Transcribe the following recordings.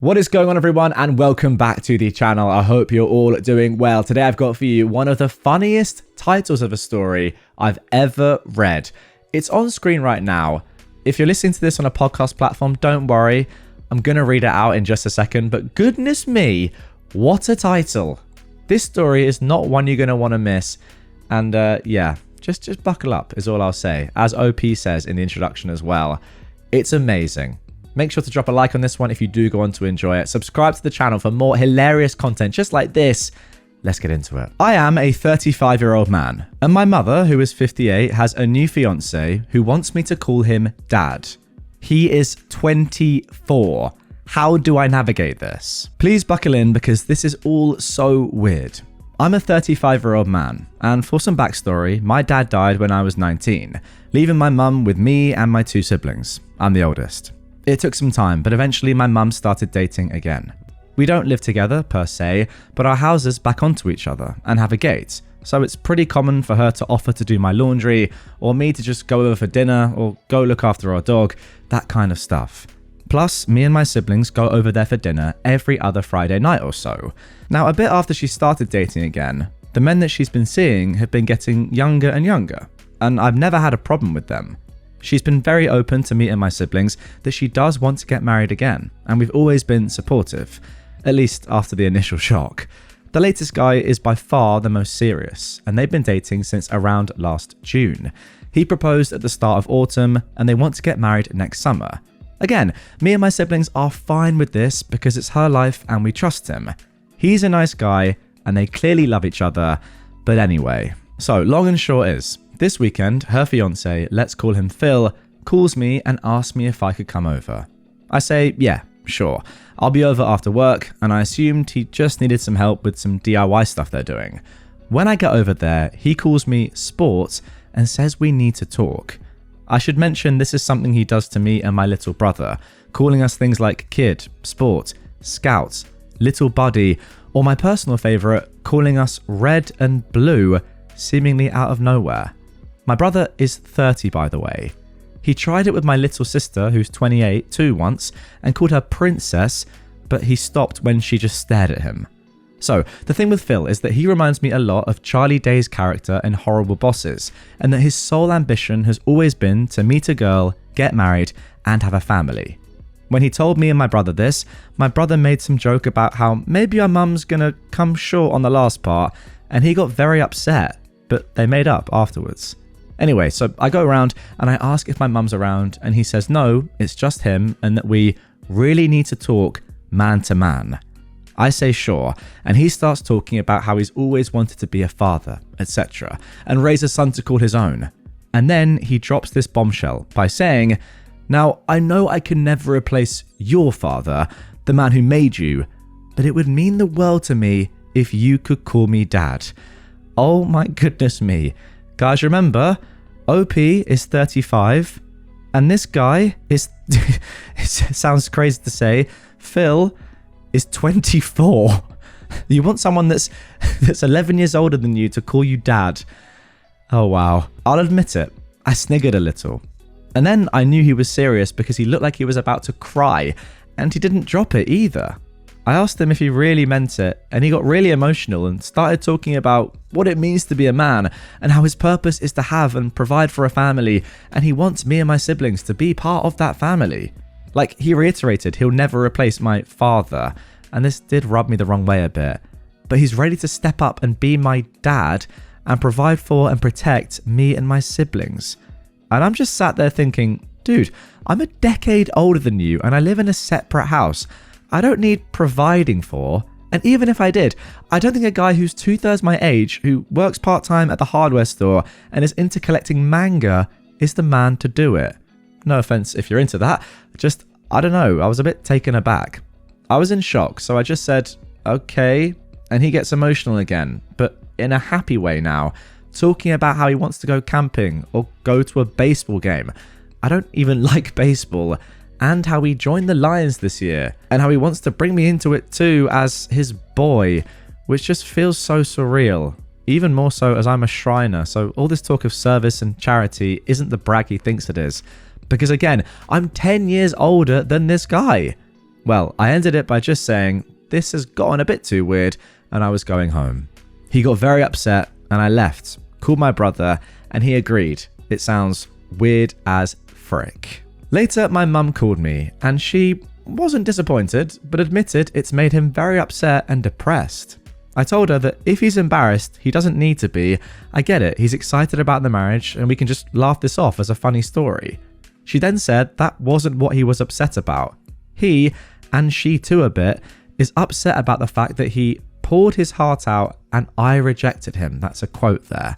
What is going on, everyone, and welcome back to the channel. I hope you're all doing well. Today I've got for you one of the funniest titles of a story I've ever read. It's on screen right now. If you're listening to this on a podcast platform, don't worry. I'm going to read it out in just a second, but goodness me, what a title. This story is not one you're going to want to miss. And yeah, just buckle up is all I'll say. As OP says in the introduction as well, it's amazing. Make sure to drop a like on this one if you do go on to enjoy it. Subscribe to the channel for more hilarious content just like this. Let's get into it. I am a 35-year-old man, and my mother, who is 58, has a new fiance who wants me to call him Dad. He is 24. How do I navigate this? Please buckle in because this is all so weird. I'm a 35-year-old man, and for some backstory, my dad died when I was 19, leaving my mum with me and my two siblings. I'm the oldest. It took some time, but eventually my mum started dating again. We don't live together per se, but our houses back onto each other and have a gate, so it's pretty common for her to offer to do my laundry, or me to just go over for dinner, or go look after our dog, that kind of stuff. Plus, me and my siblings go over there for dinner every other Friday night or so. Now, a bit after she started dating again, the men that she's been seeing have been getting younger and younger, and I've never had a problem with them. She's been very open to me and my siblings that she does want to get married again, and we've always been supportive, at least after the initial shock. The latest guy is by far the most serious, and they've been dating since around last June. He proposed at the start of autumn, and they want to get married next summer. Again, me and my siblings are fine with this because it's her life and we trust him. He's a nice guy, and they clearly love each other, but anyway. So, long and short is, this weekend, her fiance, let's call him Phil, calls me and asks me if I could come over. I say, yeah, sure. I'll be over after work, and I assumed he just needed some help with some DIY stuff they're doing. When I get over there, he calls me Sport and says we need to talk. I should mention this is something he does to me and my little brother, calling us things like kid, sport, scout, little buddy, or my personal favourite, calling us red and blue, seemingly out of nowhere. My brother is 30, by the way. He tried it with my little sister, who's 28, too, once, and called her princess, but he stopped when she just stared at him. So, the thing with Phil is that he reminds me a lot of Charlie Day's character in Horrible Bosses, and that his sole ambition has always been to meet a girl, get married, and have a family. When he told me and my brother this, my brother made some joke about how maybe our mum's gonna come short on the last part, and he got very upset, but they made up afterwards. Anyway, so I go around and I ask if my mum's around, and he says no, it's just him, and that we really need to talk man to man. I say sure, and he starts talking about how he's always wanted to be a father, etc., and raise a son to call his own. And then he drops this bombshell by saying, now, I know I can never replace your father, the man who made you, but it would mean the world to me if you could call me Dad. Oh my goodness me. Guys, remember, OP is 35, and this guy is, it sounds crazy to say, Phil is 24. You want someone that's 11 years older than you to call you Dad. Oh wow. I'll admit it, I sniggered a little. And then I knew he was serious because he looked like he was about to cry, and he didn't drop it either. I asked him if he really meant it, and he got really emotional and started talking about what it means to be a man and how his purpose is to have and provide for a family, and he wants me and my siblings to be part of that family. Like, he reiterated he'll never replace my father, and this did rub me the wrong way a bit, but he's ready to step up and be my dad and provide for and protect me and my siblings. And I'm just sat there thinking, dude, I'm a decade older than you and I live in a separate house. I don't need providing for, and even if I did, I don't think a guy who's 2/3 my age, who works part-time at the hardware store and is into collecting manga, is the man to do it. No offense if you're into that, just, I don't know, I was a bit taken aback. I was in shock, so I just said, okay, and he gets emotional again, but in a happy way now, talking about how he wants to go camping or go to a baseball game. I don't even like baseball. And how he joined the Lions this year, and how he wants to bring me into it too as his boy, which just feels so surreal, even more so as I'm a Shriner, so all this talk of service and charity isn't the brag he thinks it is, because again, I'm 10 years older than this guy. Well, I ended it by just saying, this has gotten a bit too weird, and I was going home. He got very upset, and I left, called my brother, and he agreed. It sounds weird as frick. Later, my mum called me, and she wasn't disappointed, but admitted it's made him very upset and depressed. I told her that if he's embarrassed, he doesn't need to be. I get it, he's excited about the marriage, and we can just laugh this off as a funny story. She then said that wasn't what he was upset about. He, and she too a bit, is upset about the fact that he poured his heart out and I rejected him. That's a quote there.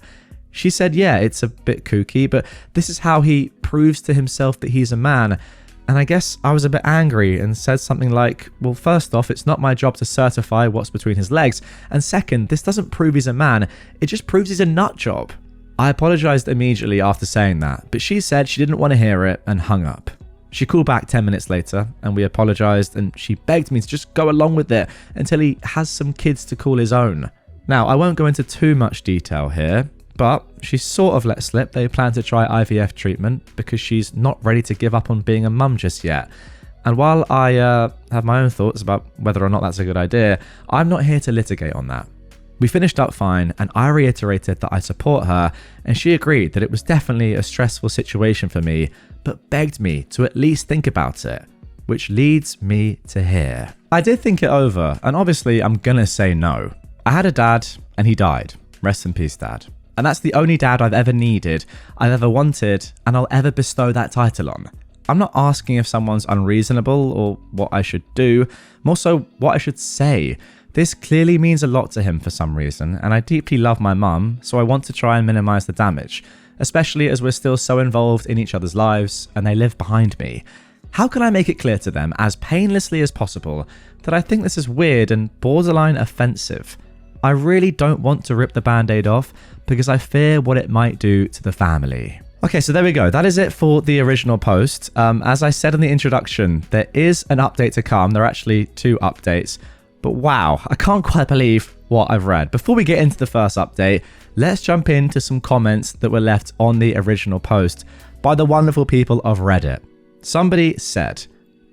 She said, yeah, it's a bit kooky, but this is how he proves to himself that he's a man. And I guess I was a bit angry and said something like, well, first off, it's not my job to certify what's between his legs. And second, this doesn't prove he's a man. It just proves he's a nut job. I apologized immediately after saying that, but she said she didn't want to hear it and hung up. She called back 10 minutes later and we apologized, and she begged me to just go along with it until he has some kids to call his own. Now, I won't go into too much detail here, but she sort of let slip they plan to try IVF treatment because she's not ready to give up on being a mum just yet. And while I have my own thoughts about whether or not that's a good idea, I'm not here to litigate on that. We finished up fine, and I reiterated that I support her, and she agreed that it was definitely a stressful situation for me, but begged me to at least think about it, which leads me to here. I did think it over, and obviously I'm gonna say no. I had a dad, and he died. Rest in peace, Dad. And that's the only dad I've ever needed, I've ever wanted, and I'll ever bestow that title on. I'm not asking if someone's unreasonable or what I should do, more so what I should say. This clearly means a lot to him for some reason, and I deeply love my mum, so I want to try and minimize the damage, especially as we're still so involved in each other's lives and they live behind me. How can I make it clear to them as painlessly as possible that I think this is weird and borderline offensive? I really don't want to rip the band-aid off because I fear what it might do to the family. Okay, so there we go. That is it for the original post. As I said in the introduction, there is an update to come. There are actually 2 updates. But wow, I can't quite believe what I've read. Before we get into the first update, let's jump into some comments that were left on the original post by the wonderful people of Reddit. Somebody said,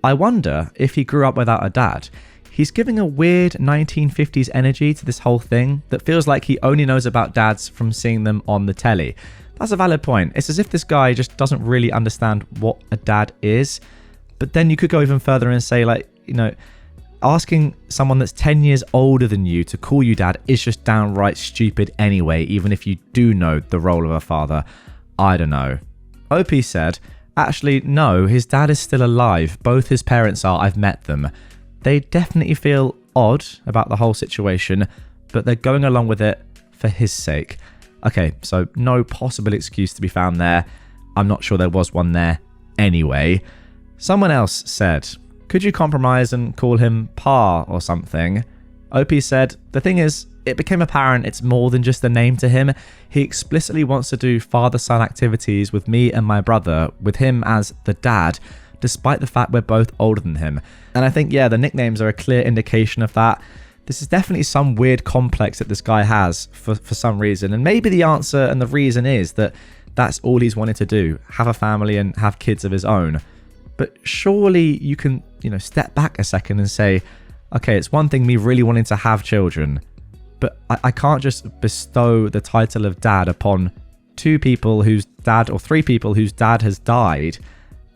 I wonder if he grew up without a dad. He's giving a weird 1950s energy to this whole thing that feels like he only knows about dads from seeing them on the telly. That's a valid point. It's as if this guy just doesn't really understand what a dad is. But then you could go even further and say, like, you know, asking someone that's 10 years older than you to call you dad is just downright stupid anyway, even if you do know the role of a father. I don't know. OP said, actually, no, his dad is still alive. Both his parents are. I've met them. They definitely feel odd about the whole situation, but they're going along with it for his sake. Okay, so no possible excuse to be found there. I'm not sure there was one there anyway. Someone else said, could you compromise and call him Pa or something? OP said, the thing is, it became apparent it's more than just a name to him. He explicitly wants to do father-son activities with me and my brother, with him as the dad, despite the fact we're both older than him. And I think, yeah, the nicknames are a clear indication of that. This is definitely some weird complex that this guy has for some reason. And maybe the answer and the reason is that that's all he's wanted to do, have a family and have kids of his own. But surely you can, step back a second and say, okay, it's one thing me really wanting to have children, but I can't just bestow the title of dad upon 2 people whose dad, or 3 people whose dad has died,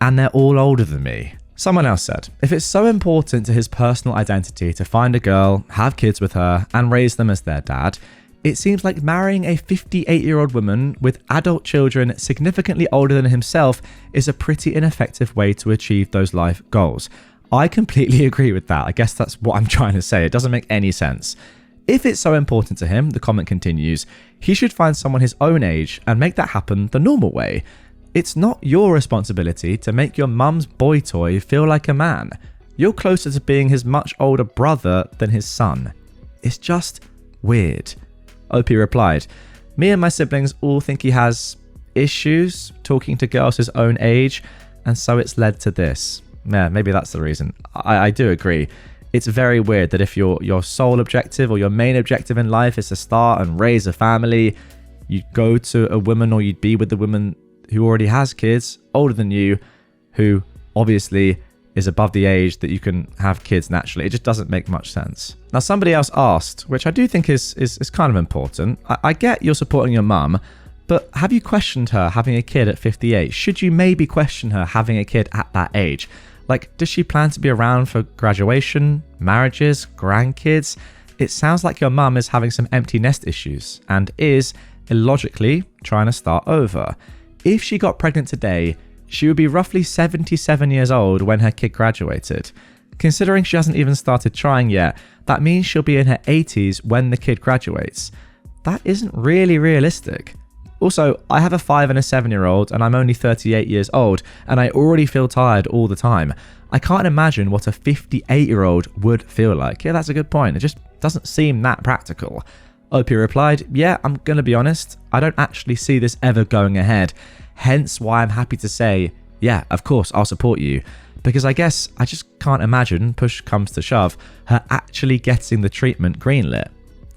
and they're all older than me. Someone else said, if it's so important to his personal identity to find a girl, have kids with her, and raise them as their dad, it seems like marrying a 58-year-old woman with adult children significantly older than himself is a pretty ineffective way to achieve those life goals. I completely agree with that. I guess that's what I'm trying to say. It doesn't make any sense. If it's so important to him, the comment continues, he should find someone his own age and make that happen the normal way. It's not your responsibility to make your mum's boy toy feel like a man. You're closer to being his much older brother than his son. It's just weird. OP replied, me and my siblings all think he has issues talking to girls his own age, and so it's led to this. Yeah, maybe that's the reason. I do agree. It's very weird that if your sole objective or your main objective in life is to start and raise a family, you'd go to a woman, or you'd be with the woman who already has kids older than you, who obviously is above the age that you can have kids naturally. It just doesn't make much sense. Now, somebody else asked, which I do think is kind of important. I get you're supporting your mum, but have you questioned her having a kid at 58? Should you maybe question her having a kid at that age? Like, does she plan to be around for graduation, marriages, grandkids? It sounds like your mum is having some empty nest issues and is, illogically, trying to start over. If she got pregnant today, she would be roughly 77 years old when her kid graduated. Considering she hasn't even started trying yet, that means she'll be in her 80s when the kid graduates. That isn't really realistic. Also, I have a 5 and a 7-year-old and I'm only 38 years old and I already feel tired all the time. I can't imagine what a 58-year-old would feel like. Yeah, that's a good point. It just doesn't seem that practical. OP replied, yeah, I'm going to be honest, I don't actually see this ever going ahead. Hence why I'm happy to say, yeah, of course, I'll support you. Because I guess I just can't imagine, push comes to shove, her actually getting the treatment greenlit.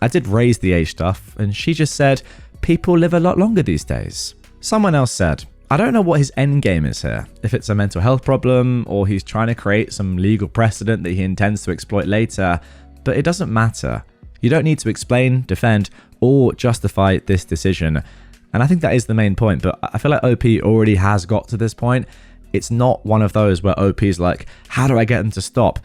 I did raise the age stuff, and she just said, people live a lot longer these days. Someone else said, I don't know what his end game is here. If it's a mental health problem, or he's trying to create some legal precedent that he intends to exploit later, but it doesn't matter. You don't need to explain, defend, or justify this decision. And I think that is the main point, but I feel like OP already has got to this point. It's not one of those where OP is like, how do I get them to stop?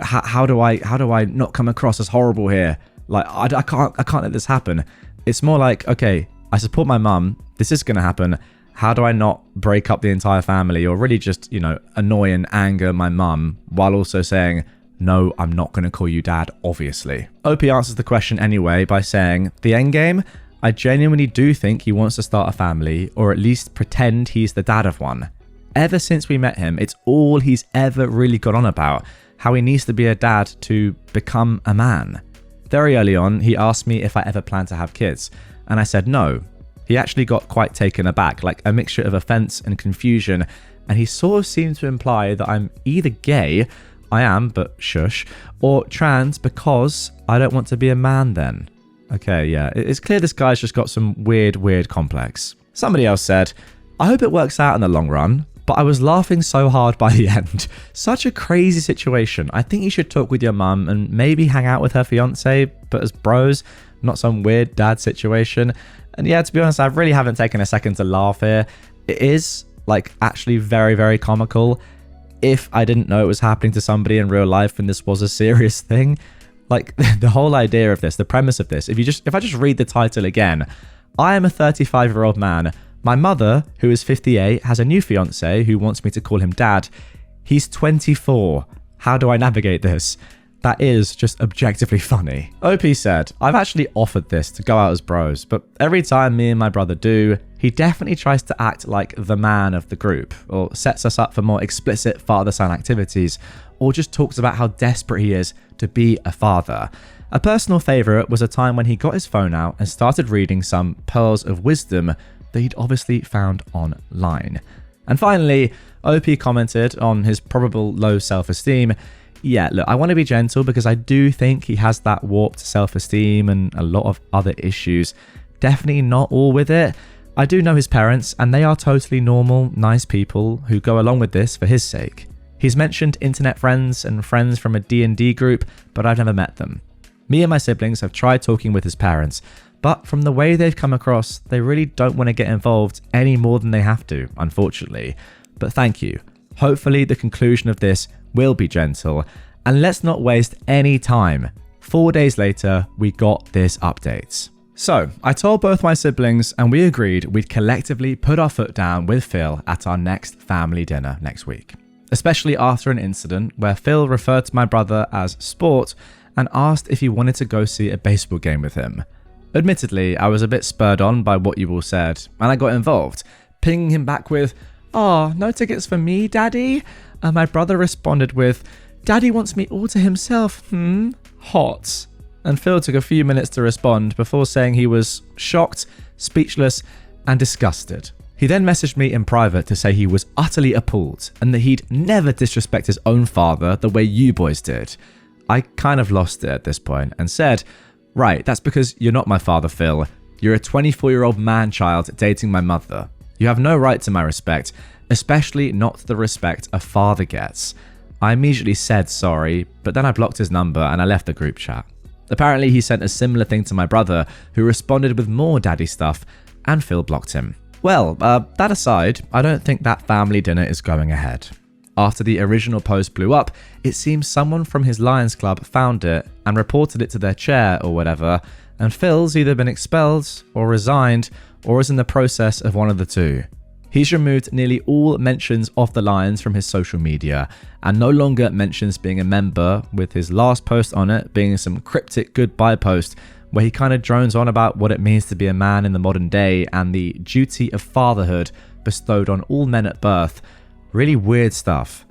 How do I not come across as horrible here? Like, I can't let this happen. It's more like, okay, I support my mum. This is going to happen. How do I not break up the entire family or really just, annoy and anger my mum while also saying, no, I'm not going to call you dad, obviously. OP answers the question anyway by saying, the end game, I genuinely do think he wants to start a family or at least pretend he's the dad of one. Ever since we met him, it's all he's ever really got on about, how he needs to be a dad to become a man. Very early on, he asked me if I ever plan to have kids, and I said no. He actually got quite taken aback, like a mixture of offense and confusion, and he sort of seemed to imply that I'm either gay, I am, but shush, or trans because I don't want to be a man then. Okay, yeah, it's clear this guy's just got some weird complex. Somebody else said, I hope it works out in the long run, but I was laughing so hard by the end. Such a crazy situation. I think you should talk with your mum and maybe hang out with her fiance, but as bros, not some weird dad situation. And yeah, to be honest, I really haven't taken a second to laugh here. It is, actually very comical. If I didn't know it was happening to somebody in real life and this was a serious thing. The whole idea of this, the premise of this, if I just read the title again, I am a 35-year-old man. My mother, who is 58, has a new fiance who wants me to call him dad. He's 24. How do I navigate this? That is just objectively funny. OP said, I've actually offered this to go out as bros, but every time me and my brother do, he definitely tries to act like the man of the group, or sets us up for more explicit father-son activities, or just talks about how desperate he is to be a father. A personal favourite was a time when he got his phone out and started reading some pearls of wisdom that he'd obviously found online. And finally, OP commented on his probable low self-esteem. Yeah, look, I want to be gentle because I do think he has that warped self-esteem and a lot of other issues. Definitely not all with it. I do know his parents and they are totally normal, nice people who go along with this for his sake. He's mentioned internet friends and friends from a D&D group, but I've never met them. Me and my siblings have tried talking with his parents, but from the way they've come across, they really don't want to get involved any more than they have to, unfortunately. But thank you. Hopefully the conclusion of this will be gentle, and let's not waste any time. 4 days later, we got this update. So, I told both my siblings and we agreed we'd collectively put our foot down with Phil at our next family dinner next week. Especially after an incident where Phil referred to my brother as sport and asked if he wanted to go see a baseball game with him. Admittedly, I was a bit spurred on by what you all said, and I got involved, pinging him back with, "Oh, no tickets for me, Daddy?" And my brother responded with, "Daddy wants me all to himself, hot." And Phil took a few minutes to respond before saying he was shocked, speechless, and disgusted. He then messaged me in private to say he was utterly appalled and that he'd never disrespect his own father the way you boys did. I kind of lost it at this point and said, "Right, that's because you're not my father, Phil. You're a 24-year-old man-child dating my mother. You have no right to my respect, especially not the respect a father gets." I immediately said sorry, but then I blocked his number and I left the group chat. Apparently he sent a similar thing to my brother, who responded with more daddy stuff, and Phil blocked him. Well, that aside, I don't think that family dinner is going ahead. After the original post blew up, it seems someone from his Lions Club found it and reported it to their chair or whatever, and Phil's either been expelled or resigned or is in the process of one of the two. He's removed nearly all mentions of the Lions from his social media and no longer mentions being a member, with his last post on it being some cryptic goodbye post where he kind of drones on about what it means to be a man in the modern day and the duty of fatherhood bestowed on all men at birth. Really weird stuff.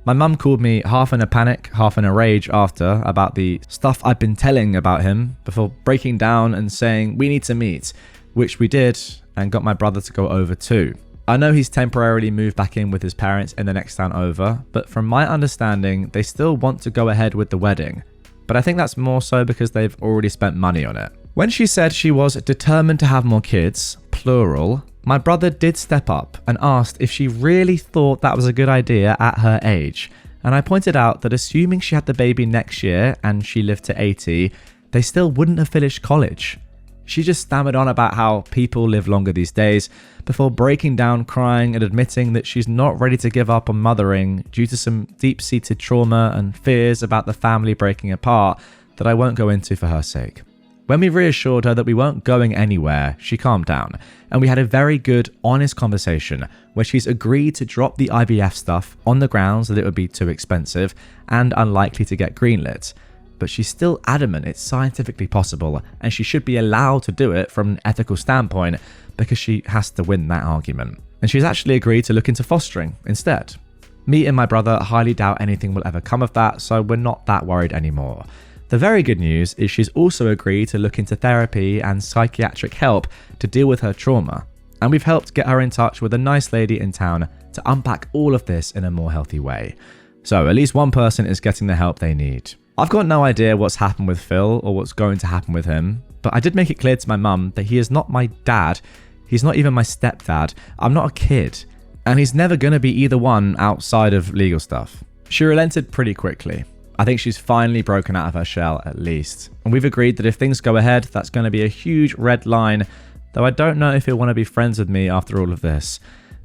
My mum called me half in a panic, half in a rage after about the stuff I'd been telling about him before breaking down and saying we need to meet, which we did and got my brother to go over too. I know he's temporarily moved back in with his parents in the next town over, but from my understanding, they still want to go ahead with the wedding. But I think that's more so because they've already spent money on it. When she said she was determined to have more kids, plural, my brother did step up and asked if she really thought that was a good idea at her age. And I pointed out that assuming she had the baby next year and she lived to 80, they still wouldn't have finished college. She just stammered on about how people live longer these days before breaking down crying and admitting that she's not ready to give up on mothering due to some deep-seated trauma and fears about the family breaking apart that I won't go into for her sake. When we reassured her that we weren't going anywhere, she calmed down, and we had a very good, honest conversation where she's agreed to drop the IVF stuff on the grounds that it would be too expensive and unlikely to get greenlit. But she's still adamant it's scientifically possible and she should be allowed to do it from an ethical standpoint because she has to win that argument. And she's actually agreed to look into fostering instead. Me and my brother highly doubt anything will ever come of that, so we're not that worried anymore. The very good news is she's also agreed to look into therapy and psychiatric help to deal with her trauma. And we've helped get her in touch with a nice lady in town to unpack all of this in a more healthy way. So at least one person is getting the help they need. I've got no idea what's happened with Phil or what's going to happen with him, but I did make it clear to my mum that he is not my dad. He's not even my stepdad. I'm not a kid. And he's never going to be either one outside of legal stuff. She relented pretty quickly. I think she's finally broken out of her shell at least. And we've agreed that if things go ahead, that's going to be a huge red line, though I don't know if he'll want to be friends with me after all of this.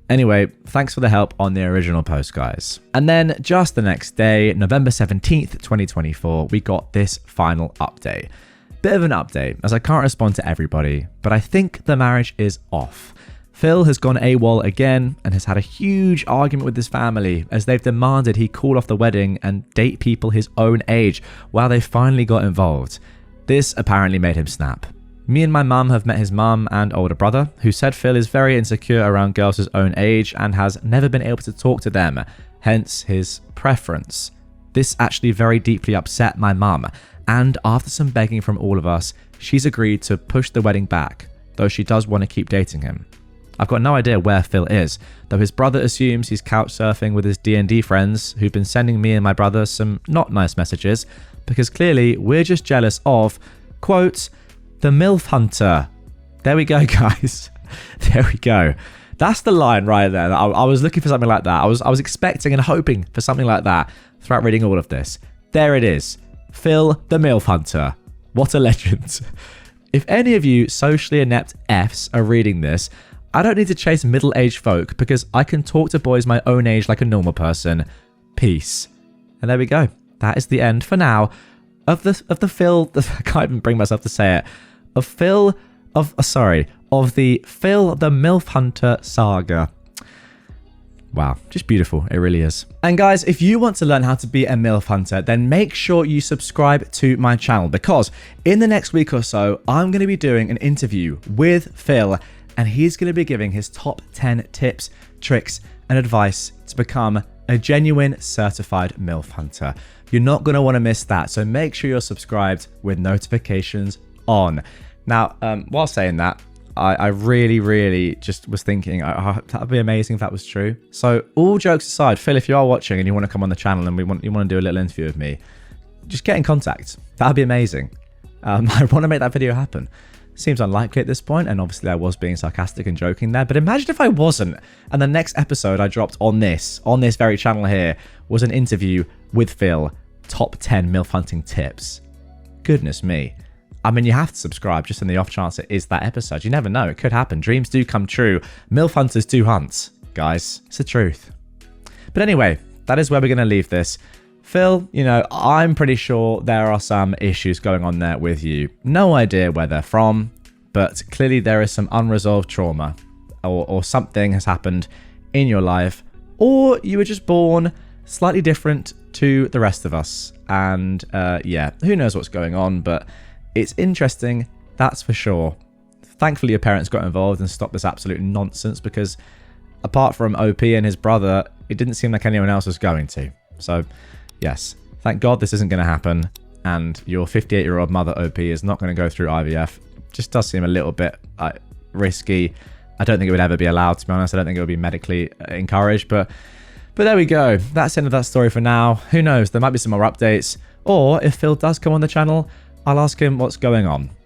Anyway, thanks for the help on the original post, guys. And then just the next day, November 17th, 2024, we got this final update. Bit of an update, as I can't respond to everybody, but I think the marriage is off. Phil has gone AWOL again and has had a huge argument with his family as they've demanded he call off the wedding and date people his own age while they finally got involved. This apparently made him snap. Me and my mum have met his mum and older brother, who said Phil is very insecure around girls his own age and has never been able to talk to them, hence his preference. This actually very deeply upset my mum, and after some begging from all of us, she's agreed to push the wedding back, though she does want to keep dating him. I've got no idea where Phil is, though his brother assumes he's couch surfing with his D&D friends who've been sending me and my brother some not nice messages, because clearly we're just jealous of, quote, the MILF hunter. There we go, guys. There we go. That's the line right there. I was looking for something like that. I was expecting and hoping for something like that throughout reading all of this. There it is. Phil the MILF hunter. What a legend. If any of you socially inept Fs are reading this, I don't need to chase middle-aged folk because I can talk to boys my own age like a normal person. Peace. And there we go. That is the end for now of the Phil. I can't even bring myself to say it. Of the Phil the MILF Hunter saga. Wow, just beautiful. It really is. And guys, if you want to learn how to be a MILF hunter, then make sure you subscribe to my channel because in the next week or so, I'm going to be doing an interview with Phil and he's going to be giving his top 10 tips, tricks, and advice to become a genuine certified MILF hunter. You're not going to want to miss that, so make sure you're subscribed with notifications on. Now, while saying that, I really just was thinking that would be amazing if that was true. So all jokes aside, Phil, if you are watching and you want to come on the channel and you want to do a little interview with me, just get in contact. That would be amazing. I want to make that video happen. Seems unlikely at this point, and obviously I was being sarcastic and joking there, but imagine if I wasn't, and the next episode I dropped on this very channel here, was an interview with Phil, top 10 MILF hunting tips. Goodness me. I mean, you have to subscribe just in the off chance it is that episode. You never know, it could happen. Dreams do come true. MILF hunters do hunt, guys. It's the truth. But anyway, that is where we're going to leave this. Phil, you know, I'm pretty sure there are some issues going on there with you. No idea where they're from, but clearly there is some unresolved trauma or something has happened in your life, or you were just born slightly different to the rest of us. And yeah, who knows what's going on, but it's interesting, that's for sure. Thankfully, your parents got involved and stopped this absolute nonsense because apart from OP and his brother, it didn't seem like anyone else was going to. So yes, thank God this isn't going to happen, and your 58-year-old mother OP is not going to go through IVF. Just does seem a little bit risky. I don't think it would ever be allowed, to be honest. I don't think it would be medically encouraged, but there we go. That's the end of that story for now. Who knows? There might be some more updates, or if Phil does come on the channel, I'll ask him what's going on.